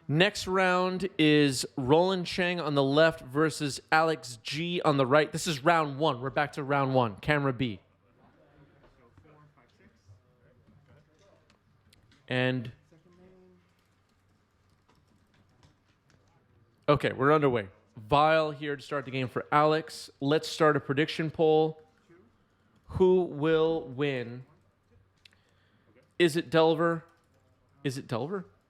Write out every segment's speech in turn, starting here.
Next round is Roland Cheng on the left versus Alex G on the right. This is round one. We're back to round one. Camera B. And okay, we're underway. Vile here to start the game for Alex. Let's start a prediction poll. Who will win? Izzet Delver?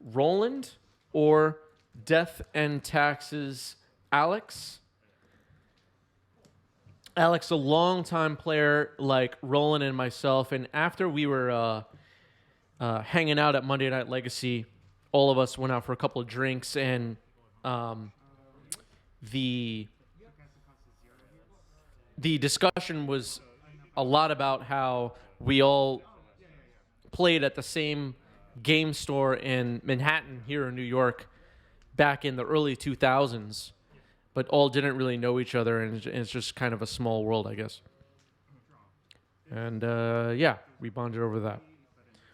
Roland? Or Death and Taxes Alex? Alex, a longtime player like Roland and myself, and after we were hanging out at Monday Night Legacy, all of us went out for a couple of drinks, and the discussion was a lot about how we all played at the same game store in Manhattan here in New York back in the early 2000s, but all didn't really know each other, and it's just kind of a small world, I guess. And yeah, we bonded over that.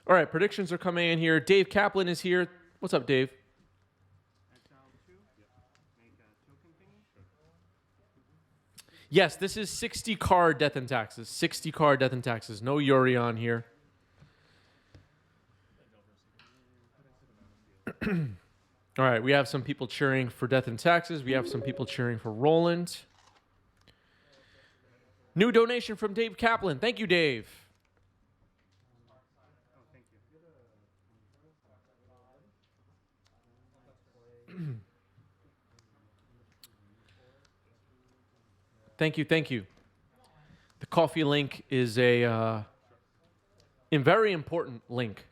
All right, predictions are coming in here. Dave Kaplan is here. What's up, Dave? Yes, this is 60 card Death and Taxes. 60 card Death and Taxes. No Yuri on here. All right, we have some people cheering for Death and Taxes. We have some people cheering for Roland. New donation from Dave Kaplan. Thank you, Dave. Thank you, thank you. The coffee link is a very important link.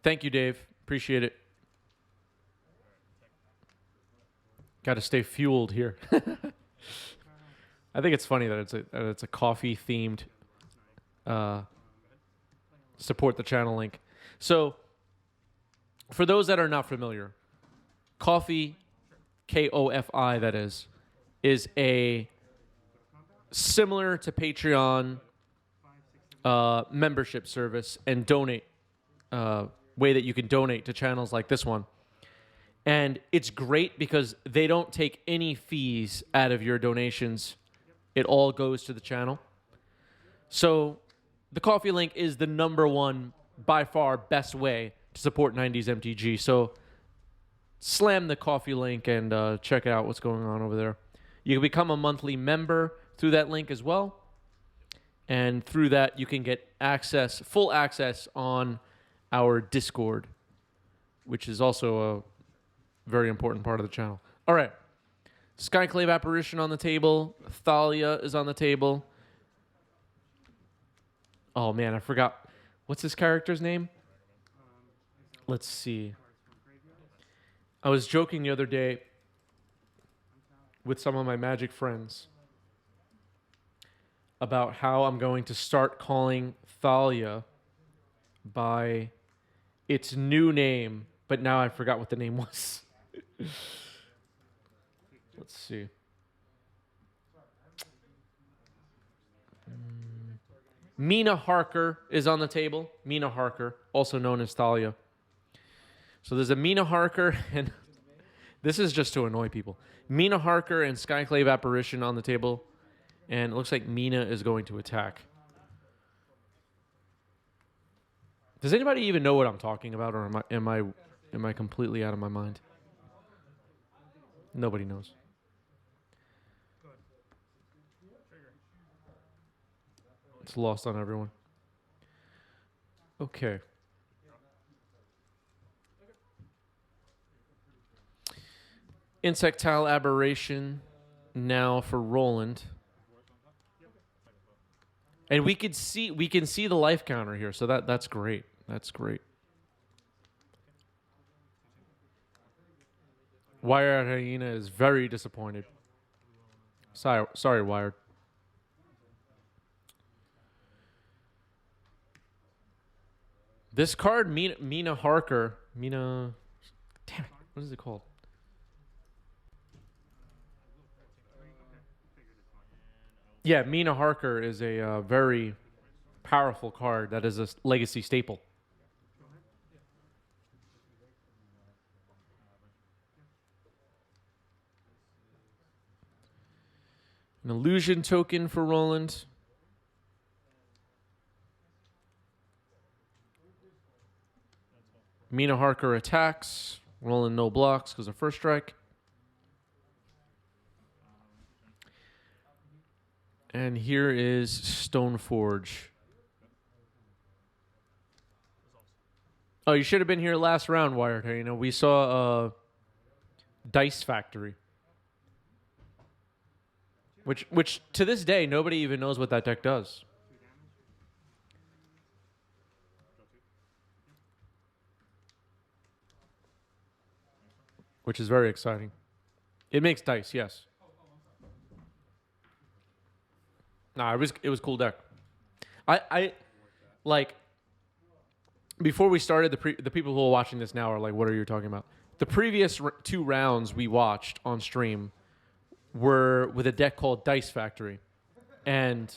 Thank you, Dave. Appreciate it. Got to stay fueled here. I think it's funny that it's a coffee themed support the channel link. So, for those that are not familiar, Coffee, K-O-F-I, that is a similar to Patreon membership service and donate way that you can donate to channels like this one. And it's great because they don't take any fees out of your donations. It all goes to the channel. So the coffee link is the #1, by far, best way to support 90s MTG. So slam the coffee link and check out what's going on over there. You can become a monthly member through that link as well. And through that, you can get access, full access on our Discord, which is also a very important part of the channel. All right. Skyclave Apparition on the table. Thalia is on the table. Oh, man, I forgot. What's this character's name? Let's see. I was joking the other day with some of my Magic friends about how I'm going to start calling Thalia by its new name, but now I forgot what the name was. Let's see. Mina Harker is on the table. Mina Harker, also known as Thalia. So there's a Mina Harker, and this is just to annoy people. Mina Harker and Skyclave Apparition on the table, and it looks like Mina is going to attack. Does anybody even know what I'm talking about, or am I completely out of my mind? Nobody knows. It's lost on everyone. Okay. Insectile Aberration now for Roland. And we can see the life counter here, so that's great. That's great. Wired Hyena is very disappointed. Sorry, Wired. This card, Mina Harker. Damn it, what is it called? Yeah, Mina Harker is a very powerful card that is a legacy staple. An illusion token for Roland. Mina Harker attacks. Roland no blocks because of first strike. And here is Stoneforge. Oh, you should have been here last round, Wired. You know, we saw Dice Factory. Which to this day, nobody even knows what that deck does. Which is very exciting. It makes dice, yes. Nah, it was a cool deck. I like before we started the people who are watching this now are like, what are you talking about? The previous 2 rounds we watched on stream were with a deck called Dice Factory, and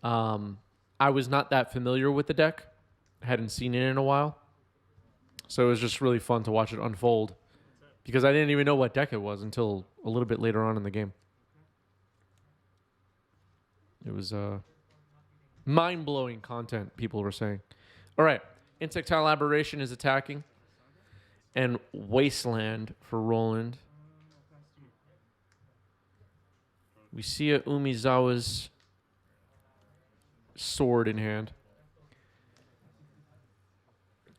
I was not that familiar with the deck. I hadn't seen it in a while, so it was just really fun to watch it unfold because I didn't even know what deck it was until a little bit later on in the game. It was mind-blowing content, people were saying. All right, Insectile Aberration is attacking, and Wasteland for Roland. We see a Umizawa's sword in hand.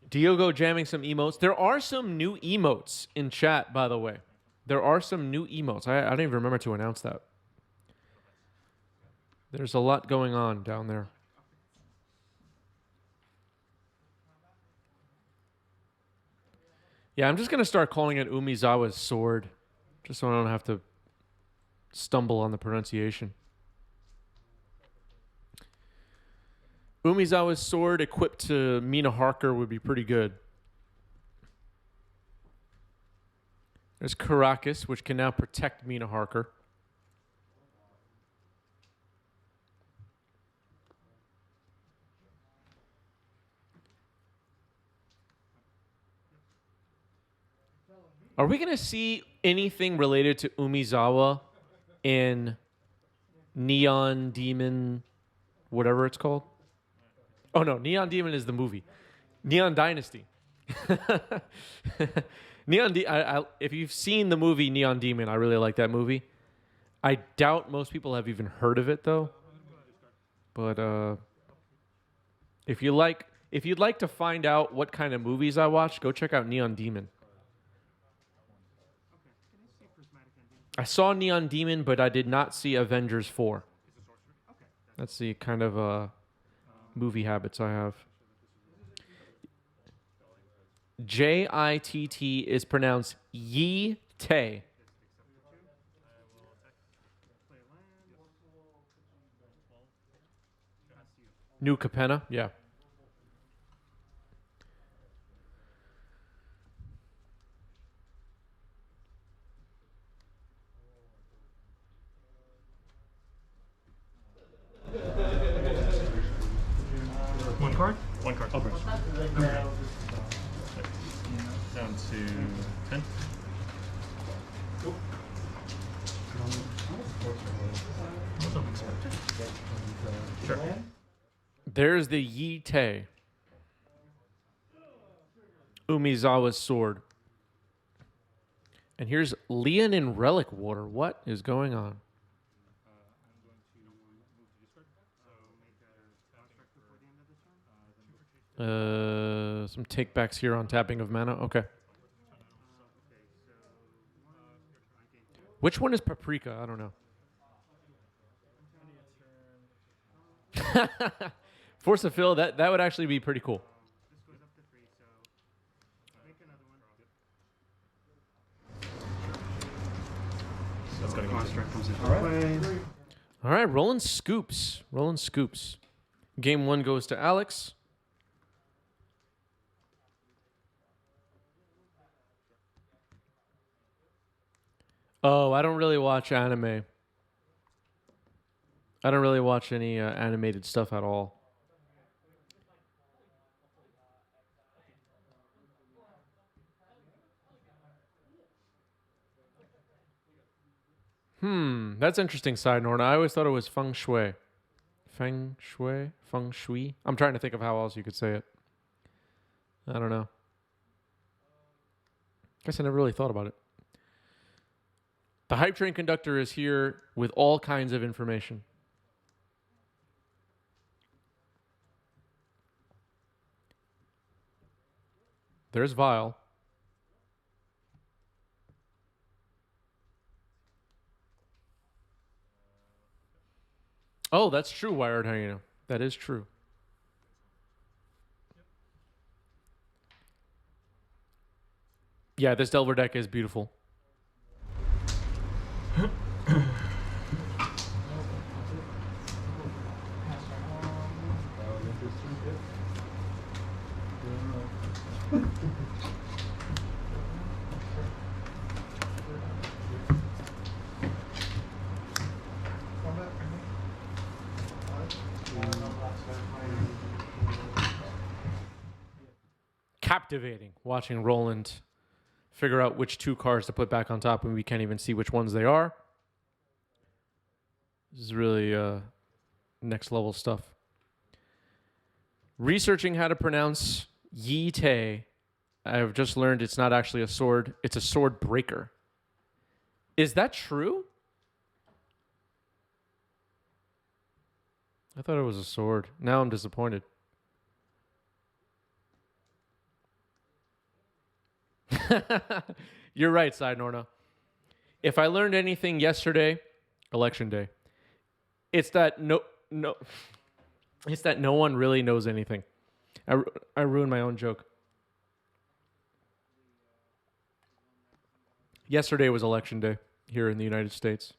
Diogo jamming some emotes. There are some new emotes in chat, by the way. There are some new emotes. I don't even remember to announce that. There's a lot going on down there. Yeah, I'm just going to start calling it Umizawa's sword, just so I don't have to stumble on the pronunciation. Umizawa's sword equipped to Mina Harker would be pretty good. There's Caracas, which can now protect Mina Harker. Are we going to see anything related to Umizawa in Neon Demon, whatever it's called? Oh, no, Neon Demon is the movie. Neon Dynasty. If you've seen the movie Neon Demon, I really like that movie. I doubt most people have even heard of it, though. But if you'd like to find out what kind of movies I watch, go check out Neon Demon. I saw Neon Demon, but I did not see Avengers 4. That's the kind of movie habits I have. Jitt is pronounced Yi-Te. New Capenna, yeah. One card? One card. Okay. Okay. Down to 10. Sure. There's the Yi-Te. Umizawa's sword. And here's Leon in Relic Water. What is going on? Some takebacks here on tapping of mana. Okay. Which one is Paprika? I don't know. Force of Fill, that would actually be pretty cool. All right, rolling scoops. Rolling scoops. Game 1 goes to Alex. Oh, I don't really watch anime. I don't really watch any animated stuff at all. That's interesting side, Norna. I always thought it was feng shui. Feng shui? Feng shui? I'm trying to think of how else you could say it. I don't know. Guess I never really thought about it. The Hype Train Conductor is here with all kinds of information. There's Vile. Oh, that's true, Wired Hyena. That is true. Yeah, this Delver deck is beautiful. Captivating watching Roland figure out which two cards to put back on top when we can't even see which ones they are. This is really next level stuff. Researching how to pronounce Yi Te, I've just learned it's not actually a sword, it's a sword breaker. Is that true? I thought it was a sword. Now I'm disappointed. You're right, Side Norna. If I learned anything yesterday, election day, it's that it's that no one really knows anything. I ruined my own joke. Yesterday was election day here in the United States.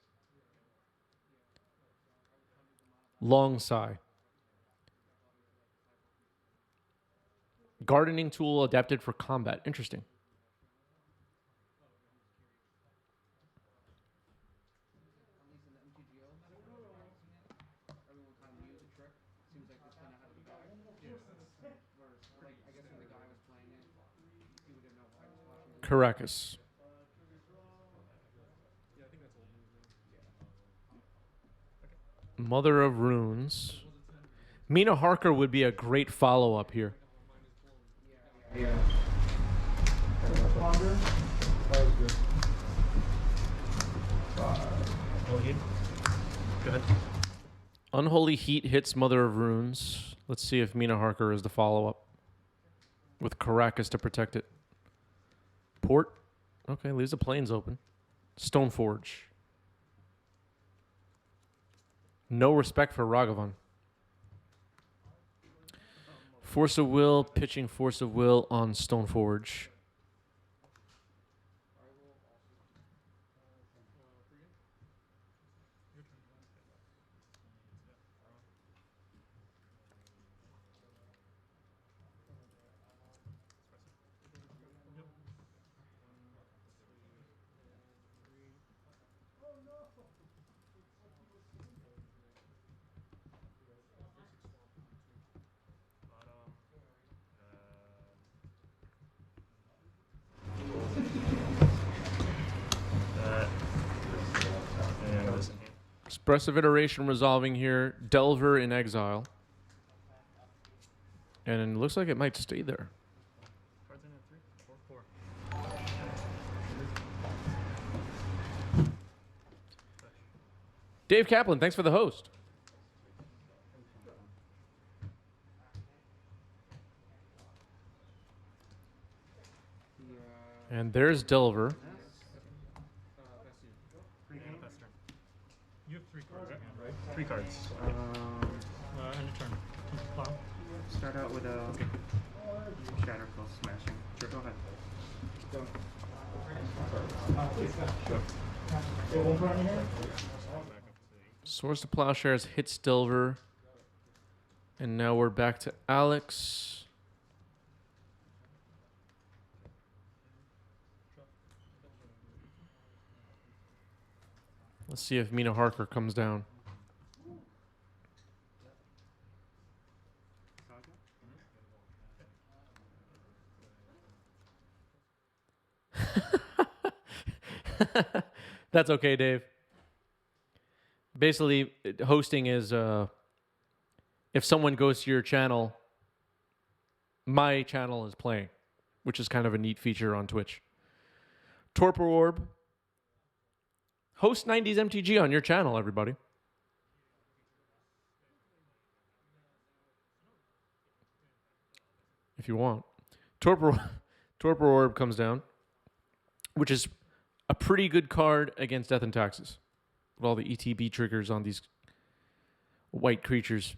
Long sigh. Gardening tool adapted for combat. Interesting. Caracas. Mother of Runes. Mina Harker would be a great follow-up here. Yeah. That was good. Go ahead. Unholy Heat hits Mother of Runes. Let's see if Mina Harker is the follow-up. With Caracas to protect it. Port. Okay, leaves the plains open. Stoneforge. No respect for Ragavan. Force of Will, pitching Force of Will on Stoneforge. Expressive Iteration resolving here. Delver in exile. And it looks like it might stay there. Dave Kaplan, thanks for the host. And there's Delver. You have 3 cards, right? 3 cards. End of turn. Plow. Start out with a Shatter Close Smashing. Sure, go ahead. Source to Plowshares hits Delver. And now we're back to Alex. Let's see if Mina Harker comes down. That's okay, Dave. basically, hosting is if someone goes to your channel, my channel is playing, which is kind of a neat feature on Twitch. Torpor Orb. Host 90s MTG on your channel, everybody. If you want. Torpor Orb comes down, which is a pretty good card against Death and Taxes. With all the ETB triggers on these white creatures.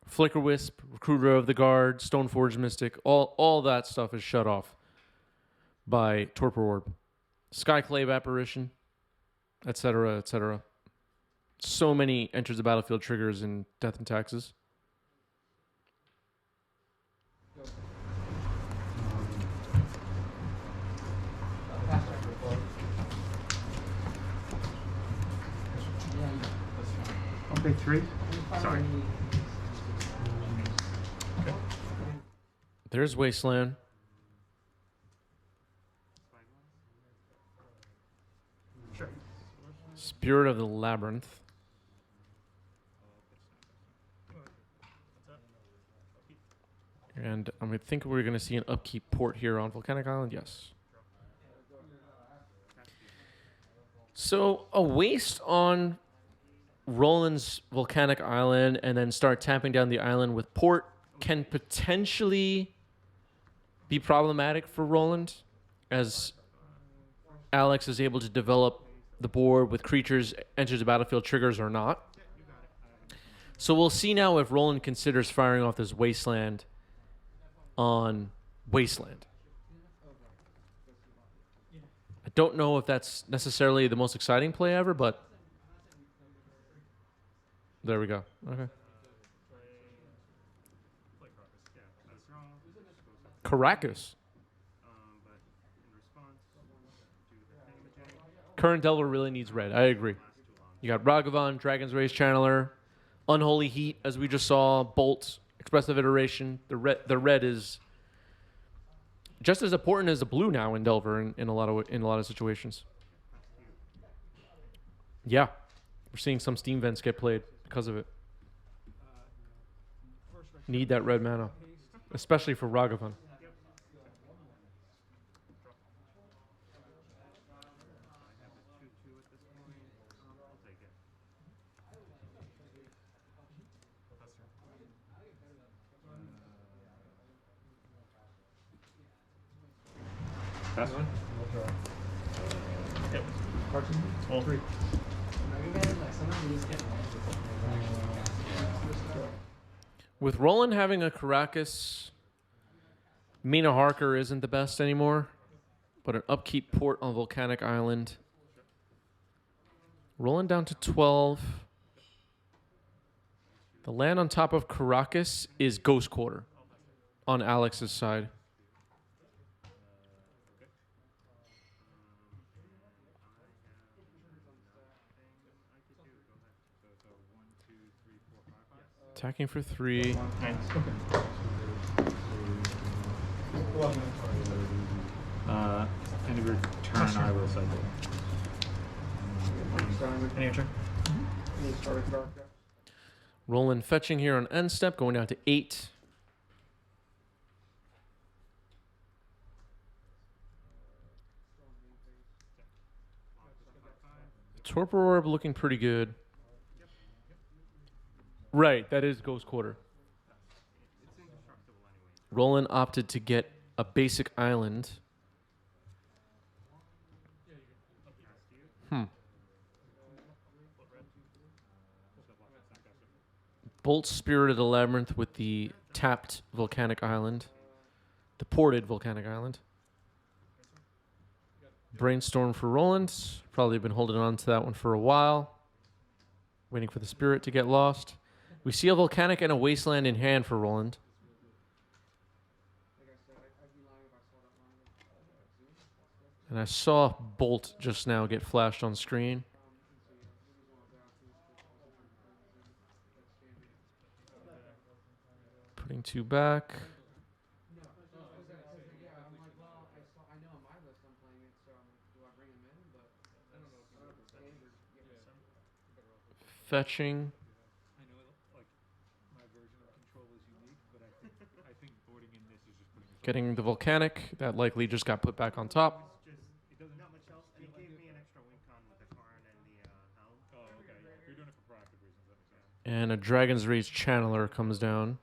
Flicker Wisp, Recruiter of the Guard, Stoneforge Mystic, all that stuff is shut off by Torpor Orb. Skyclave Apparition, etc., etc. So many enters the battlefield triggers in Death and Taxes. I'll pick 3. Sorry. There's Wasteland. Sure. Spirit of the Labyrinth. And I think we're going to see an upkeep port here on Volcanic Island. Yes. So a waste on Roland's Volcanic Island and then start tapping down the island with port can potentially be problematic for Roland, as Alex is able to develop the board with creatures, enters the battlefield triggers or not. So we'll see now if Roland considers firing off this Wasteland on Wasteland. I don't know if that's necessarily the most exciting play ever, but there we go. Okay. Caracas. Current Delver really needs red. I agree. You got Ragavan, Dragon's Race Channeler, Unholy Heat, as we just saw, Bolt, Expressive Iteration. The red is just as important as the blue now in Delver in a lot of situations. Yeah, we're seeing some Steam vents get played because of it. Need that red mana, especially for Ragavan. Pass one. Yep. All 3. With Roland having a Caracas, Mina Harker isn't the best anymore, but an upkeep port on Volcanic Island. Roland down to 12. The land on top of Caracas is Ghost Quarter on Alex's side. Attacking for 3. Nice. End of your turn, I will cycle. End of your turn. Roland fetching here on end step, going down to 8. Torpor Orb looking pretty good. Right, that is Ghost Quarter. Roland opted to get a basic island. Bolt Spirit of the Labyrinth with the tapped Volcanic Island. The ported Volcanic Island. Brainstorm for Roland. Probably been holding on to that one for a while. Waiting for the Spirit to get lost. We see a Volcanic and a Wasteland in hand for Roland. And I saw Bolt just now get flashed on screen. Putting 2 back. Fetching. I know, like, my version of control is unique, but I think boarding in this is just putting yourself. Getting the volcanic. That likely just got put back on top. It's just it doesn't not much else, and he gave me an extra win con with the Karn and the helm. Oh, okay. Yeah. If you're doing it for proactive reasons, that makes sense. And a Dragon's Rage Channeler comes down.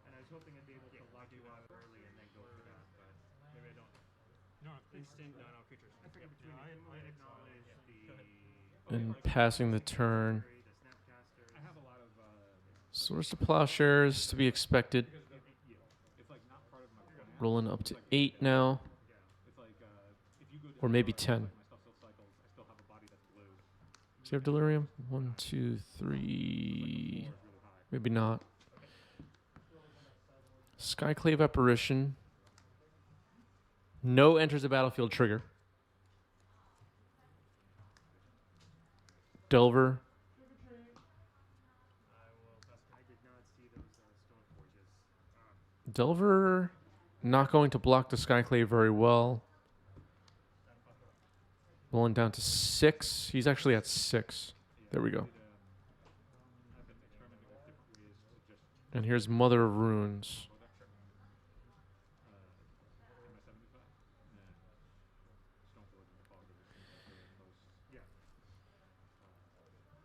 And I was hoping I'd be able to lock you out early and then go for that, but Maybe I don't. No, instant no features. I forget between No, I I acknowledge the And passing the turn. the Snapcaster. I have a lot of Source of Plowshares to be expected. because it's like not part of my plan. Rolling up to 8 now. It's like if you go Or maybe 10. my stuff still cycles, I still have a body that's blue. Does he have Delirium? 1, 2, 3. Maybe not. Skyclave Apparition. No enters the battlefield trigger. Delver. I did not see those stone forges. Delver not going to block the Skyclave very well. Rolling down to 6. He's actually at 6. There we go. I've been experimenting with different ways to just And here's Mother of Runes. MSM and then Stoneforge and the fog of it. Yeah.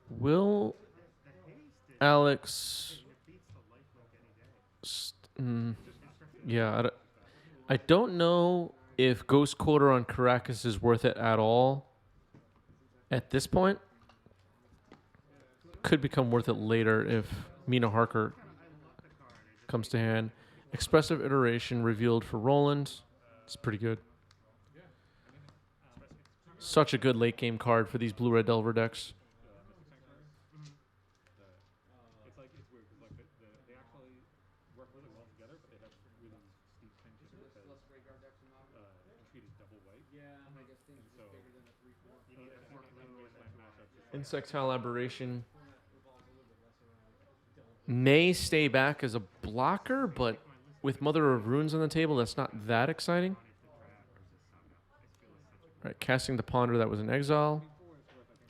Will The haste is Alex... it beats the lifelink any day. Yeah, I don't know if Ghost Quarter on Caracas is worth it at all at this point. Could become worth it later if Mina Harker comes to hand. Expressive Iteration revealed for Roland. It's pretty good. Such a good late game card for these blue-red Delver decks. It's like it's weird because like they actually work really well together, but they have really steep tension because Entreat is double white. Yeah, I guess things So are bigger than a 3/4. You need a 4 blue and then Insectile Aberration may stay back as a blocker, but with Mother of Runes on the table, that's not that exciting. Right, casting the Ponder that was in exile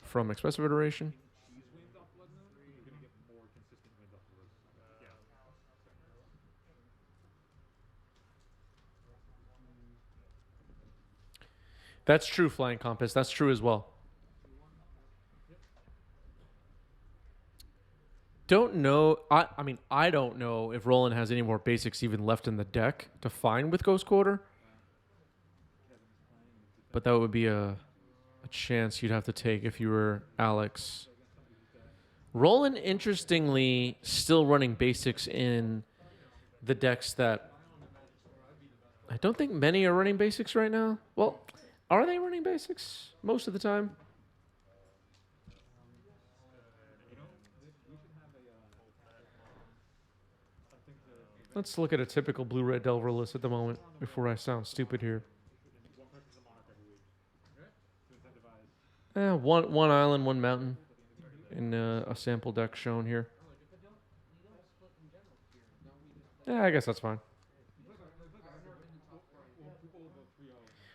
from Expressive Iteration. these wins off Blood Moon, you're gonna get more consistent wins off Blood Moon. That's true, Flying Compass. That's true as well. Don't know. I mean, I don't know if Roland has any more basics even left in the deck to find with Ghost Quarter. But that would be a chance you'd have to take if you were Alex. Roland, interestingly, still running basics in the decks that I don't think many are running basics right now. Well, are they running basics most of the time? Let's look at a typical blue-red Delver list at the moment before I sound stupid here. One island, one mountain in a sample deck shown here. Yeah, I guess that's fine.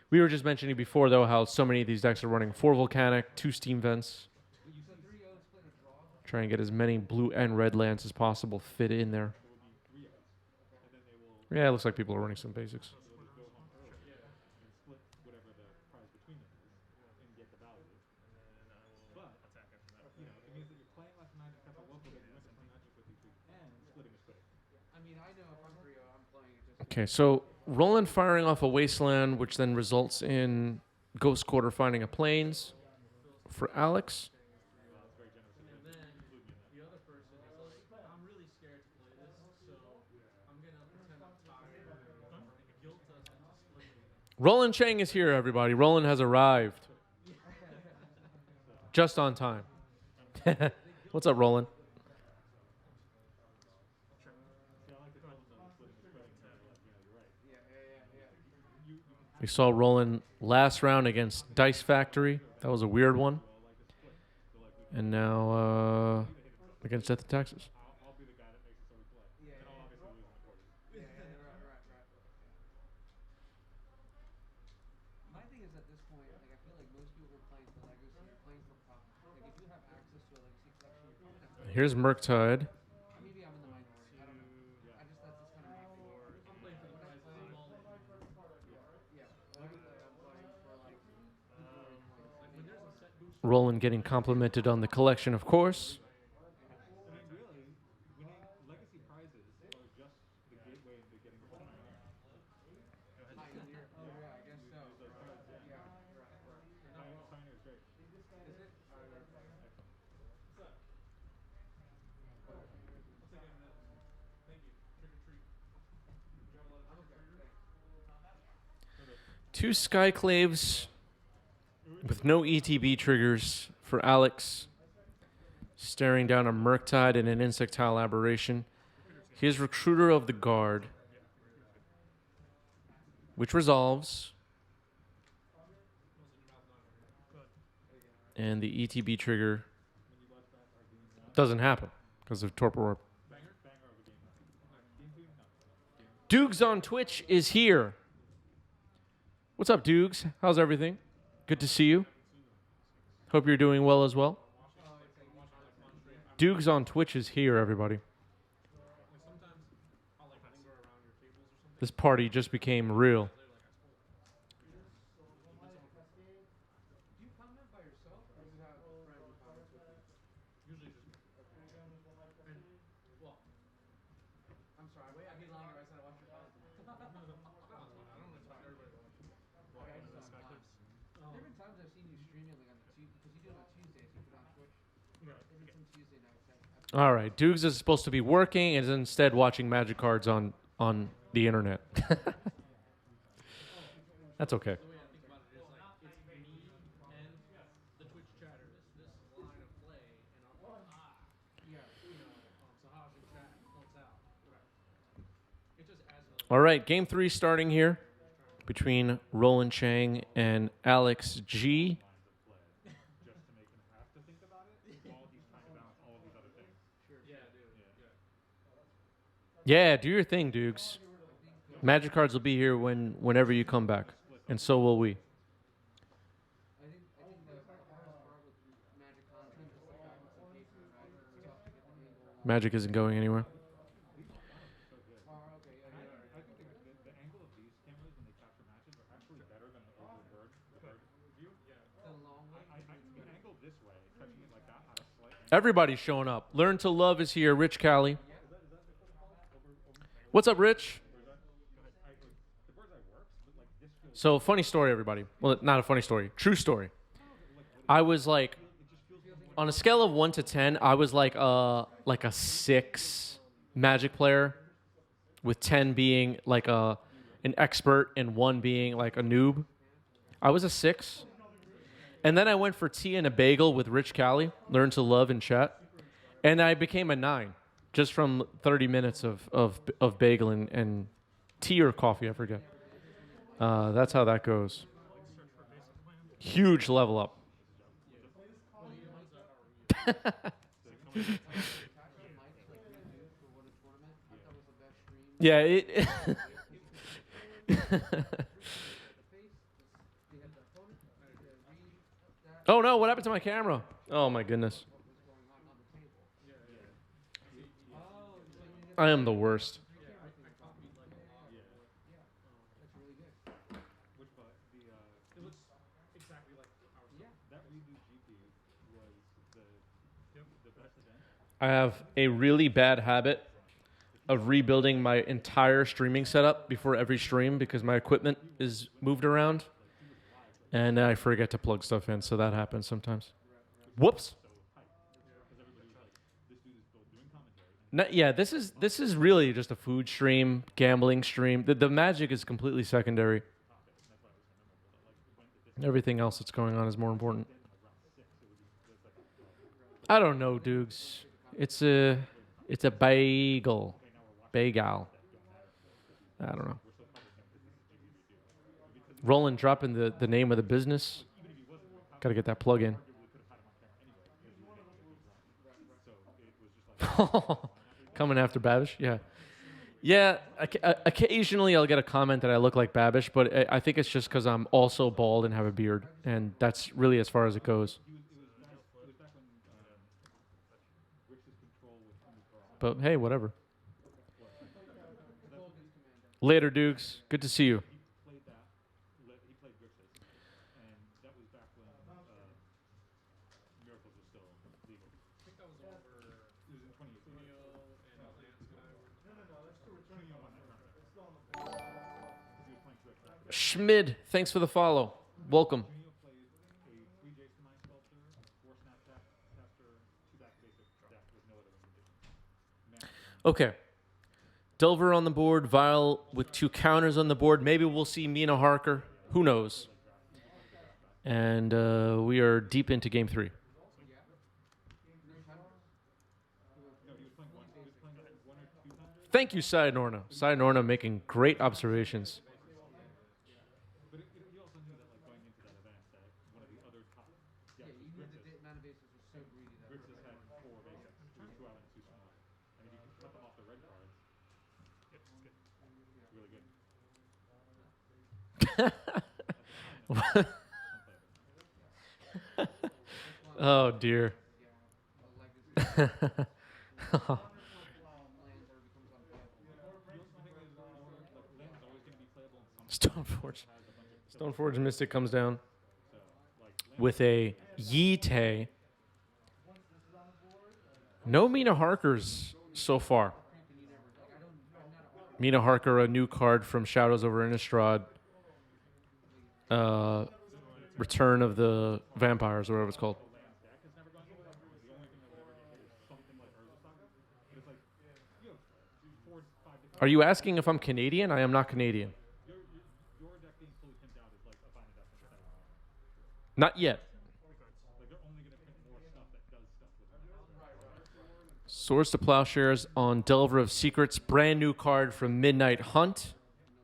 We were just mentioning before, though, how so many of these decks are running 4 Volcanic, 2 Steam Vents. Try and get as many blue and red lands as possible fit in there. Yeah, it looks like people are running some basics. Okay, so Roland firing off a Wasteland, which then results in Ghost Quarter finding a Plains for Alex. Roland Chang is here, everybody. Roland has arrived. Just on time. What's up, Roland? We saw Roland last round against Dice Factory. That was a weird one. And now against Death of Taxes. My thing is at this point, like I feel like most people who are playing for Legacy are playing for profit. Like if you have access to a Legacy collection, you're probably not playing. Here's Murktide. Maybe I'm in the minority. I don't know. I just that's kind of my feeling. I'm playing for the prize of small. Yeah. When I play, I'm playing for like people who are playing. Like when there's a set boost. Roland getting complimented on the collection, of course. I mean, really, winning legacy prizes are just the gateway into getting the tournament. Pioneer. Oh yeah, I guess so. Those cards, yeah. Right. Pioneer is great. Is it? I'll take it in a minute. Thank you. Trick or treat. Do you have a lot of trick or treaters? Two Skyclaves with no ETB triggers for Alex. Staring down a Murktide and an Insectile Aberration. Here's Recruiter of the Guard, which resolves. And the ETB trigger doesn't happen because of Torpor Orb. Dukes on Twitch is here. What's up, Dukes? How's everything? Good to see you. Hope you're doing well as well. Dukes on Twitch is here, everybody. This party just became real. Do you comment by yourself, or do you have friends who comment with you? Usually just me. Well, I'm sorry. Wait, I get longer. I said I watch your content. I don't expect everybody to watch. Okay, I just don't have time. There have been times I've seen you streaming like on the Tuesday, because you do it on Tuesdays. You put it on Twitch. There's been some Tuesday nights. All right, Dukes is supposed to be working and is instead watching Magic cards on the internet. That's okay. The way I think about it is like it's me and the Twitch chatter. This line of play, and I'm like, Sahaj in chat points out. It just adds another. All right, game 3 starting here between Roland Chang and Alex G. Just to make him have to think about it while he's trying to balance all of these other things. Sure. Yeah, dude. Yeah. Yeah, do your thing, Dukes. Magic cards will be here whenever you come back, and so will we. I think the hardest part with Magic content is the fact it's a paper, right? It's tough to get the angle. Magic isn't going anywhere. I think the angle of these cameras when they capture matches are actually better than the over bird view. Yeah. The long way. The angle this way, touching it like that at a slight angle. Everybody's showing up. Learn to Love is here. Rich Cali. What's up, Rich? The bird's eye works, but like this feels So, funny story, everybody. Well, not a funny story. True story. I was like, on a scale of 1 to 10, I was like a 6 Magic player, with 10 being like an expert and 1 being like a noob. I was a 6. And then I went for tea and a bagel with Rich Cali, Learn to Love in chat, and I became a 9 just from 30 minutes of bagel and tea or coffee, I forget. That's how that goes. Huge level up. Yeah, it. Oh no! What happened to my camera? Oh my goodness! I am the worst. which but it looks exactly like ours. Yeah. That redo GP was the best event. I have a really bad habit of rebuilding my entire streaming setup before every stream because my equipment is moved around, and I forget to plug stuff in, so that happens sometimes. Whoops. Yeah, this is really just a food stream, gambling stream. The Magic is completely secondary. Everything else that's going on is more important. I don't know, Dukes. It's a bagel. Bagel. I don't know. Roland dropping the name of the business. Got to get that plug in. Coming after Babish, yeah. Yeah, occasionally I'll get a comment that I look like Babish, but I think it's just because I'm also bald and have a beard, and that's really as far as it goes. It was back when Rick's control was under Karama. But hey, whatever. Control against Commander. Later, Dukes. Good to see you. He played that. He played Grixis, and that was back when Miracles was still legal. I think that was over It was in 2018. Neil and Lance Skyward. Tunio won that tournament. He was playing Grixis. Schmid, thanks for the follow. Welcome. Tunio played a 3 Jason Mind Sculptor, 4 Snapcaster, 2 back basic deck with no other limitation. Okay. Delver on the board, Vile with 2 counters on the board. Maybe we'll see Mina Harker. Who knows? And we are deep into game 3. Thank you, Sayonara. Sayonara making great observations. But he also knew that, like, going into that event, that one of the other top Yeah, you knew that the mana bases were so greedy that Grixis had 4 basics, 2 islands, 2 small. And if you could cut them off the red cards, really good. Oh, dear. a legacy lands or becomes unplayable. Stoneforge. Stoneforge Mystic comes down with a Yee-Tay. No Mina Harkers so far. Mina Harker, a new card from Shadows over Innistrad. Return of the Vampires, or whatever it's called. Are you asking if I'm Canadian? I am not Canadian. Your deck being fully pimped out is like a fine investment. Not yet. Like, they're only going to print more stuff that does stuff with it. Swords to Plowshares on Delver of Secrets. Brand new card from Midnight Hunt.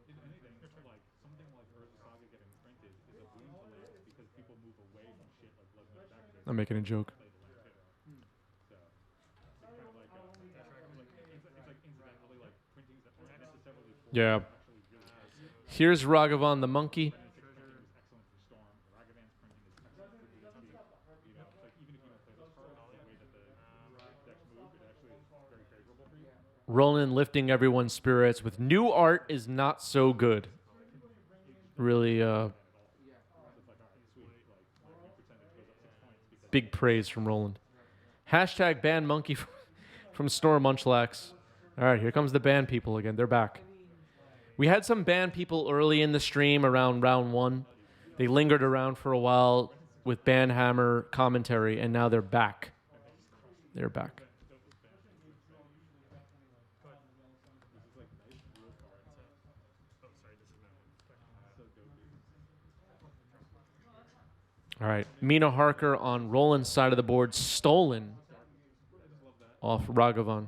In anything, like something like Urza Saga getting printed is a boon to land because people move away from shit like Blood Moon Activate. I'm making a joke. Play the land too. So it's kind of like it's like incidentally like printings that aren't necessarily for Yeah. actually really good. Here's Ragavan the Monkey. Printing is excellent for Storm. Ragavan's printing is excellent for DSP. You know, it's like even if you don't play those cards, the way that the decks move, it actually is very favorable for you. Roland lifting everyone's spirits with new art is not so good. Really big praise from Roland. Hashtag ban monkey from Storm Munchlax. All right, here comes the ban people again. They're back. We had some ban people early in the stream around round 1. They lingered around for a while with Banhammer commentary, and now they're back. They're back. All right, Mina Harker on Roland's side of the board, stolen off Ragavan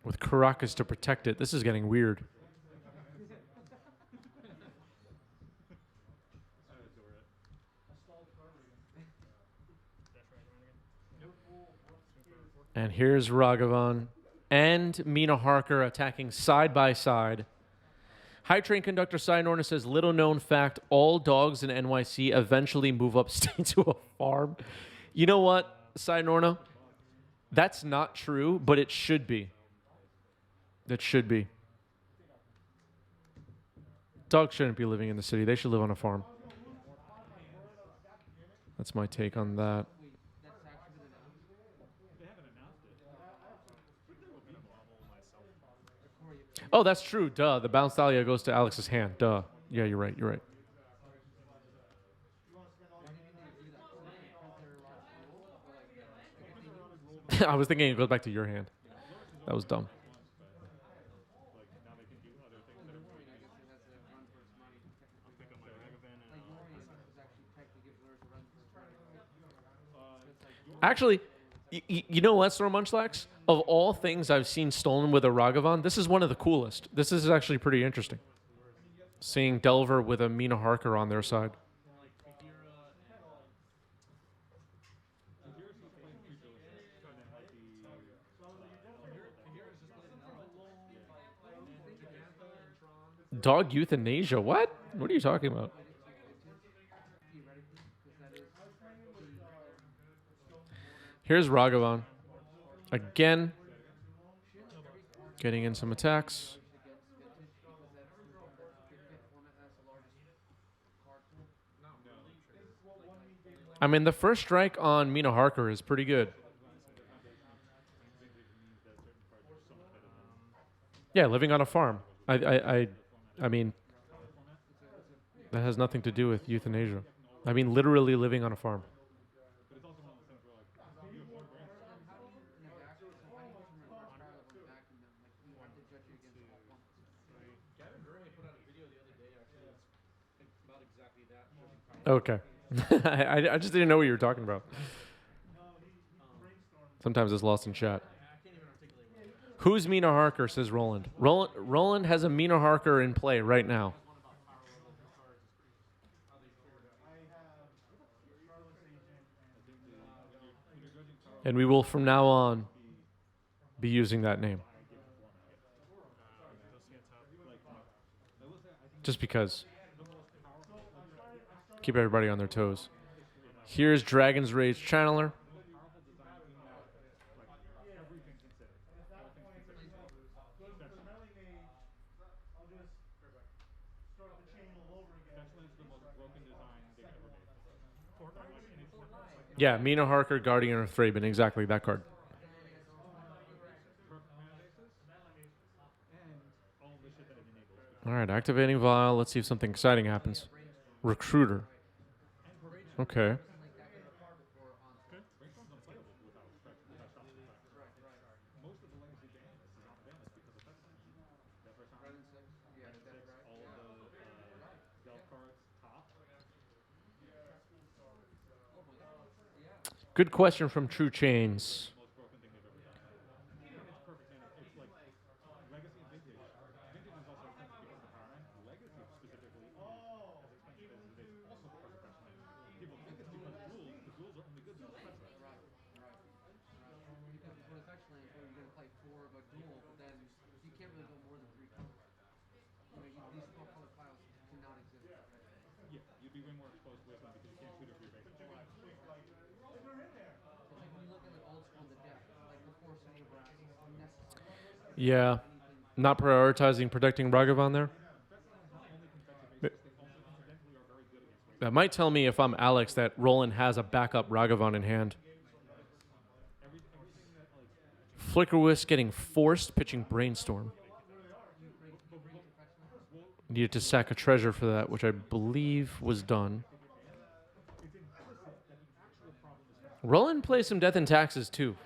with Karakas to protect it. This is getting weird. And here's Ragavan and Mina Harker attacking side by side. High Train Conductor Sayonara says, little known fact, all dogs in NYC eventually move upstate to a farm. You know what, Sayonara? That's not true, but it should be. That should be. Dogs shouldn't be living in the city. They should live on a farm. That's my take on that. Oh, that's true. Duh. The Bounce Dahlia goes to Alex's hand. Duh. Yeah, you're right. You're right. I was thinking it goes back to your hand. That was dumb. Actually, you know what, Storm Munchlax? Of all things I've seen stolen with a Ragavan, this is one of the coolest. This is actually pretty interesting. Seeing Delver with a Mina Harker on their side. Dog euthanasia? What? What are you talking about? theoretically, because that is Here's Ragavan. Again, getting in some attacks. against vintage because that's the fifth one that has the largest card pool. I mean, the first strike on Mina Harker is pretty good. Yeah, living on a farm. I mean, that has nothing to do with euthanasia. I mean, literally living on a farm. Okay. I just didn't know what you were talking about. Sometimes it's lost in chat. Who's Mina Harker, says Roland. Roland has a Mina Harker in play right now. And we will from now on be using that name. Just because. Keep everybody on their toes. Here's Dragon's Rage Channeler. Yeah, Mina Harker, Guardian of Thraben. Exactly, that card. All right, activating Vial. Let's see if something exciting happens. Recruiter. Okay. Good question from True Chains. Because with effect lands where you're going to play 4 of a duel, but then you can't really go more than 3 colors. These 4 color piles cannot exist. Yeah, you'd be way more exposed with them because you can't shoot over your base. It's like when you look at like old school in the deck, like the 4 silver brass is necessary. Yeah. Not prioritizing protecting Ragavan there. That might tell me if I'm Alex that Roland has a backup Ragavan in hand. Flickerwisp getting forced, pitching Brainstorm. Needed to sack a treasure for that, which I believe was done. Roland plays some Death and Taxes too.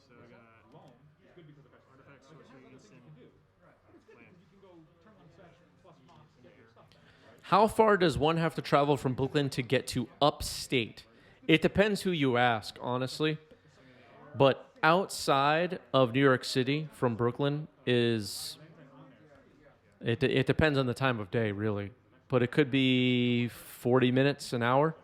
So I got artifact, sorcery, instant, land. How far does one have to travel from Brooklyn to get to upstate? It depends who you ask, honestly. But outside of New York City from Brooklyn is... It depends on the time of day, really. But it could be 40 minutes, an hour.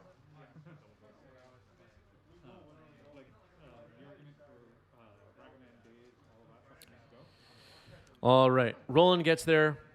All right. Roland gets there.